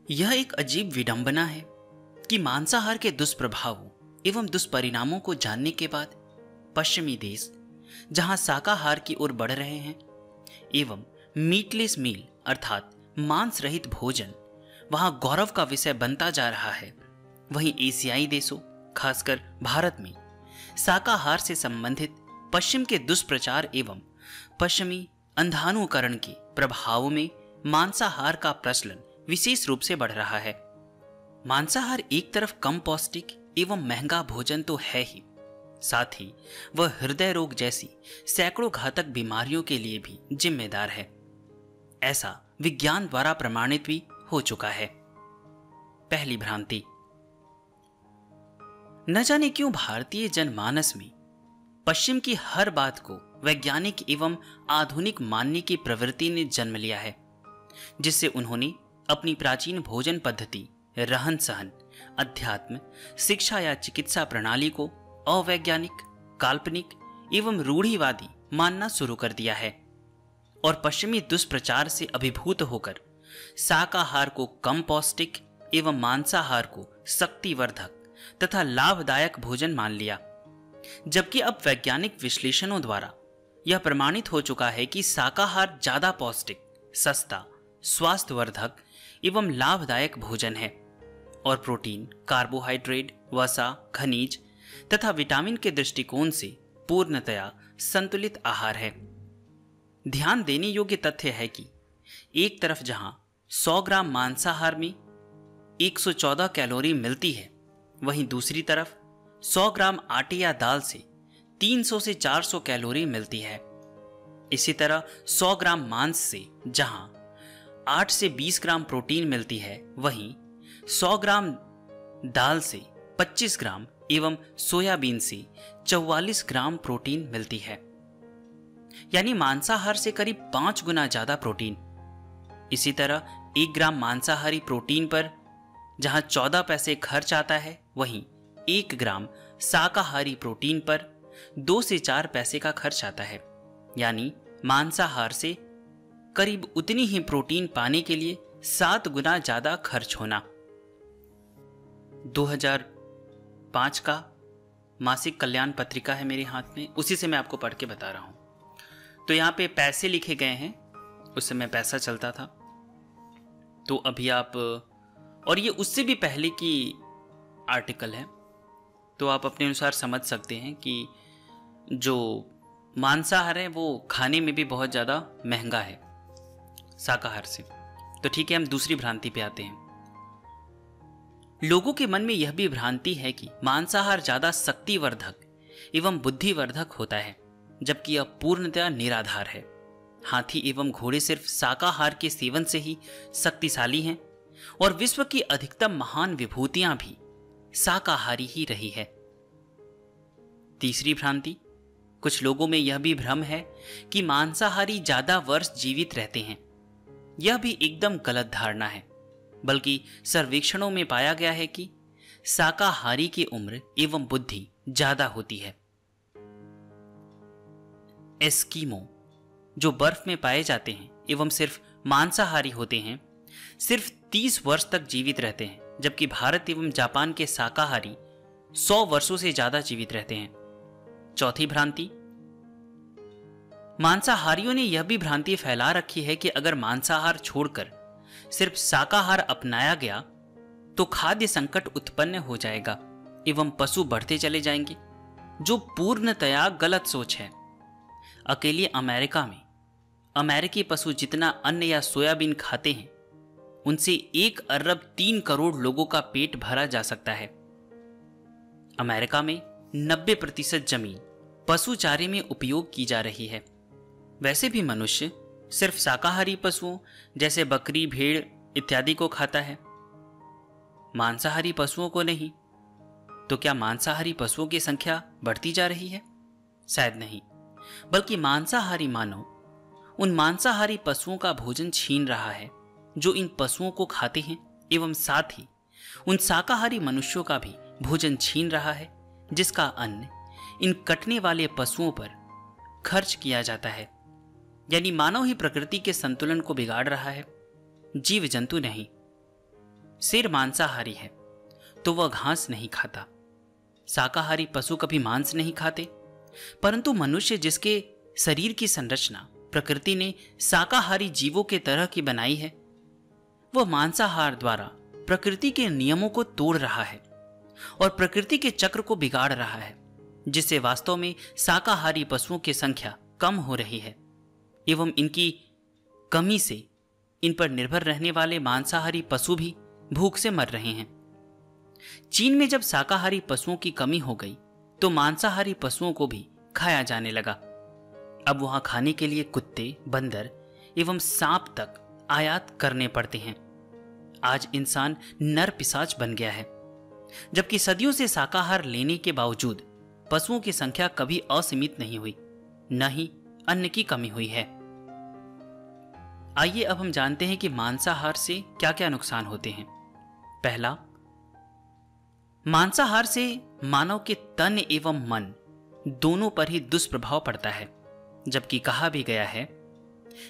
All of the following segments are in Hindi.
यह एक अजीब विडंबना है कि मांसाहार के दुष्प्रभावों एवं दुष्परिणामों को जानने के बाद पश्चिमी देश जहां शाकाहार की ओर बढ़ रहे हैं एवं मीटलेस मील अर्थात मांस रहित भोजन वहां गौरव का विषय बनता जा रहा है, वहीं एशियाई देशों खासकर भारत में शाकाहार से संबंधित पश्चिम के दुष्प्रचार एवं पश्चिमी अंधानुकरण के प्रभावों में मांसाहार का प्रचलन विशेष रूप से बढ़ रहा है। मांसाहार एक तरफ कम पौष्टिक एवं महंगा भोजन तो है ही, साथ ही वह हृदय रोग जैसी सैकड़ों घातक बीमारियों के लिए भी जिम्मेदार है। ऐसा विज्ञान द्वारा प्रमाणित भी हो चुका है। पहली भ्रांति, न जाने क्यों भारतीय जनमानस में पश्चिम की हर बात को वैज्ञानिक एवं आधुनिक मानने की प्रवृत्ति ने जन्म लिया है, जिससे उन्होंने अपनी प्राचीन भोजन पद्धति, रहन सहन, अध्यात्म, शिक्षा या चिकित्सा प्रणाली को अवैज्ञानिक, काल्पनिक एवं रूढ़िवादी मानना शुरू कर दिया है और पश्चिमी दुष्प्रचार से अभिभूत होकर शाकाहार को कम पौष्टिक एवं मांसाहार को शक्तिवर्धक तथा लाभदायक भोजन मान लिया, जबकि अब वैज्ञानिक विश्लेषणों द्वारा यह प्रमाणित हो चुका है कि शाकाहार ज्यादा पौष्टिक, सस्ता, स्वास्थ्यवर्धक एवं लाभदायक भोजन है और प्रोटीन, कार्बोहाइड्रेट, वसा, खनिज तथा विटामिन के दृष्टिकोण से पूर्णतया संतुलित आहार है। ध्यान देने योग्य तथ्य है कि एक तरफ जहां 100 ग्राम मांसाहार में 114 कैलोरी मिलती है, वहीं दूसरी तरफ 100 ग्राम आटे या दाल से 300 से 400 कैलोरी मिलती है। इसी तरह 100 ग्राम मांस से जहां 8 से 20 ग्राम प्रोटीन मिलती है, वहीं 100 ग्राम दाल से 25 ग्राम एवं सोयाबीन से 44 ग्राम प्रोटीन मिलती है, यानी मांसाहार से करीब 5 गुना ज्यादा प्रोटीन। इसी तरह 1 ग्राम मांसाहारी प्रोटीन पर जहां 14 पैसे खर्च आता है, वहीं 1 ग्राम शाकाहारी प्रोटीन पर 2 से 4 पैसे का खर्च आता है, यानी मांसाहार से करीब उतनी ही प्रोटीन पाने के लिए 7 गुना ज्यादा खर्च होना। 2005 का मासिक कल्याण पत्रिका है मेरे हाथ में, उसी से मैं आपको पढ़ के बता रहा हूं। तो यहां पे पैसे लिखे गए हैं, उस समय पैसा चलता था। तो अभी आप, और ये उससे भी पहले की आर्टिकल है, तो आप अपने अनुसार समझ सकते हैं कि जो मांसाहार है वो खाने में भी बहुत ज़्यादा महंगा है शाकाहार से। तो ठीक है, हम दूसरी भ्रांति पे आते हैं। लोगों के मन में यह भी भ्रांति है कि मांसाहार ज़्यादा शक्तिवर्धक एवं बुद्धिवर्धक होता है, जबकि यह पूर्णतया निराधार है। हाथी एवं घोड़े सिर्फ शाकाहार के सेवन से ही शक्तिशाली हैं और विश्व की अधिकतम महान विभूतियां भी शाकाहारी ही रही है। तीसरी भ्रांति, कुछ लोगों में यह भी भ्रम है कि मांसाहारी ज्यादा वर्ष जीवित रहते हैं। यह भी एकदम गलत धारणा है, बल्कि सर्वेक्षणों में पाया गया है कि शाकाहारी की उम्र एवं बुद्धि ज्यादा होती है। एस्किमो जो बर्फ में पाए जाते हैं एवं सिर्फ मांसाहारी होते हैं, सिर्फ 30 वर्ष तक जीवित रहते हैं, जबकि भारत एवं जापान के शाकाहारी 100 वर्षों से ज्यादा जीवित रहते हैं। चौथी भ्रांति, मांसाहारियों ने यह भी भ्रांति फैला रखी है कि अगर मांसाहार छोड़कर सिर्फ शाकाहार अपनाया गया तो खाद्य संकट उत्पन्न हो जाएगा एवं पशु बढ़ते चले जाएंगे, जो पूर्णतया गलत सोच है। अकेले अमेरिका में अमेरिकी पशु जितना अन्न या सोयाबीन खाते हैं, उनसे 1 अरब 3 करोड़ लोगों का पेट भरा जा सकता है। अमेरिका में 90% जमीन पशु चारे में उपयोग की जा रही है। वैसे भी मनुष्य सिर्फ शाकाहारी पशुओं जैसे बकरी, भेड़ इत्यादि को खाता है, मांसाहारी पशुओं को नहीं। तो क्या मांसाहारी पशुओं की संख्या बढ़ती जा रही है? शायद नहीं, बल्कि मांसाहारी मानव उन मांसाहारी पशुओं का भोजन छीन रहा है जो इन पशुओं को खाते हैं, एवं साथ ही उन शाकाहारी मनुष्यों का भी भोजन छीन रहा है जिसका अन्न इन कटने वाले पशुओं पर खर्च किया जाता है। यानी मानव ही प्रकृति के संतुलन को बिगाड़ रहा है, जीव जंतु नहीं। शेर मांसाहारी है तो वह घास नहीं खाता। शाकाहारी पशु कभी मांस नहीं खाते, परंतु मनुष्य जिसके शरीर की संरचना प्रकृति ने शाकाहारी जीवों के तरह की बनाई है, वह मांसाहार द्वारा प्रकृति के नियमों को तोड़ रहा है और प्रकृति के चक्र को बिगाड़ रहा है, जिससे वास्तव में शाकाहारी पशुओं की संख्या कम हो रही है एवं इनकी कमी से इन पर निर्भर रहने वाले मांसाहारी पशु भी भूख से मर रहे हैं। चीन में जब शाकाहारी पशुओं की कमी हो गई तो मांसाहारी पशुओं को भी खाया जाने लगा। अब वहां खाने के लिए कुत्ते, बंदर एवं सांप तक आयात करने पड़ते हैं। आज इंसान नर पिशाच बन गया है, जबकि सदियों से शाकाहार लेने के बावजूद पशुओं की संख्या कभी असीमित नहीं हुई, न ही अन्न की कमी हुई है। आइए अब हम जानते हैं कि मांसाहार से क्या क्या नुकसान होते हैं। पहला, मांसाहार से मानव के तन एवं मन दोनों पर ही दुष्प्रभाव पड़ता है, जबकि कहा भी गया है,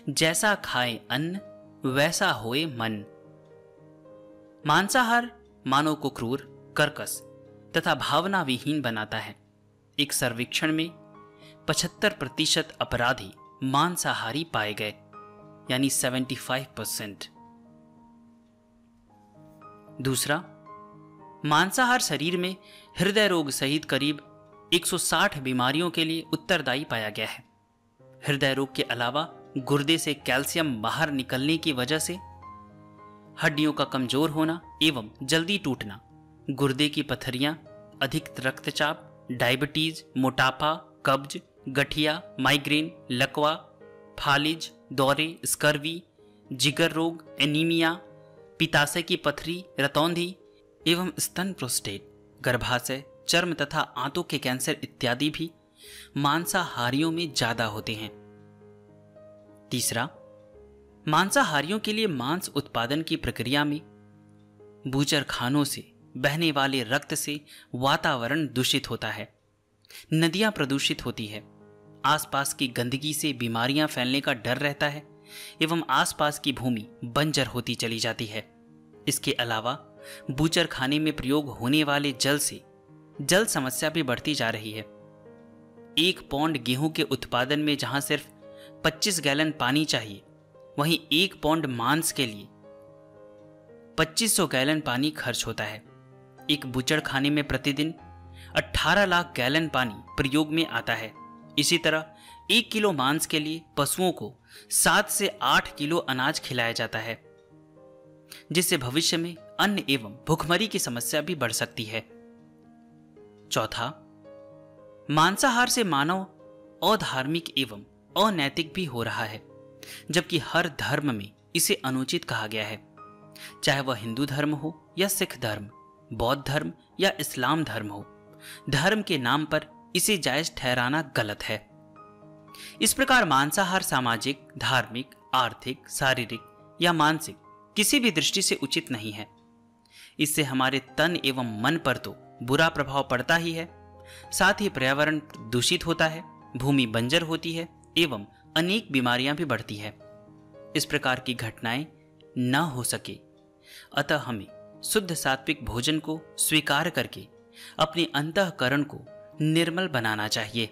जैसा खाए अन्न वैसा होए मन। मांसाहार मानव को क्रूर, कर्कश तथा भावना विहीन बनाता है। एक सर्वेक्षण में 75% अपराधी मांसाहारी पाए गए, यानी 75%। दूसरा, मांसाहार शरीर में हृदय रोग सहित करीब 160 बीमारियों के लिए उत्तरदायी पाया गया है। हृदय रोग के अलावा गुर्दे से कैल्शियम बाहर निकलने की वजह से हड्डियों का कमजोर होना एवं जल्दी टूटना, गुर्दे की पथरियां, अधिक रक्तचाप, डायबिटीज, मोटापा, कब्ज, गठिया, माइग्रेन, लकवा, फालिज, दौरे, स्कर्वी, जिगर रोग, एनीमिया, पित्ताशय की पथरी, रतौंधी एवं स्तन प्रोस्टेट, गर्भाशय, चर्म तथा आंतों के कैंसर इत्यादि भी मांसाहारियों में ज्यादा होते हैं। तीसरा, मांसाहारियों के लिए मांस उत्पादन की प्रक्रिया में बूचर खानों से बहने वाले रक्त से वातावरण दूषित होता है, नदियां प्रदूषित होती है, आसपास की गंदगी से बीमारियां फैलने का डर रहता है एवं आसपास की भूमि बंजर होती चली जाती है। इसके अलावा बूचर खाने में प्रयोग होने वाले जल से जल समस्या भी बढ़ती जा रही है। 1 पौंड गेहूं के उत्पादन में जहां सिर्फ 25 गैलन पानी चाहिए, वहीं 1 पौंड मांस के लिए 2500 गैलन पानी खर्च होता है। एक बूचड़ खाने में प्रतिदिन 18 लाख गैलन पानी प्रयोग में आता है। इसी तरह 1 किलो मांस के लिए पशुओं को 7 से 8 किलो अनाज खिलाया जाता है, जिससे भविष्य में अन्न एवं भूखमरी की समस्या भी बढ़ सकती है। चौथा, मांसाहार से मानव अधार्मिक एवं अनैतिक भी हो रहा है, जबकि हर धर्म में इसे अनुचित कहा गया है, चाहे वह हिंदू धर्म हो या सिख धर्म, बौद्ध धर्म या इस्लाम धर्म हो। धर्म के नाम पर इसे जायज ठहराना गलत है। इस प्रकार मांसाहार सामाजिक, धार्मिक, आर्थिक, शारीरिक या मानसिक किसी भी दृष्टि से उचित नहीं है। इससे हमारे तन एवं मन पर तो बुरा प्रभाव पड़ता ही है, साथ ही पर्यावरण दूषित होता है, भूमि बंजर होती है एवं अनेक बीमारियां भी बढ़ती है। इस प्रकार की घटनाएं न हो सके, अतः हमें शुद्ध सात्विक भोजन को स्वीकार करके अपने अंतःकरण को निर्मल बनाना चाहिए।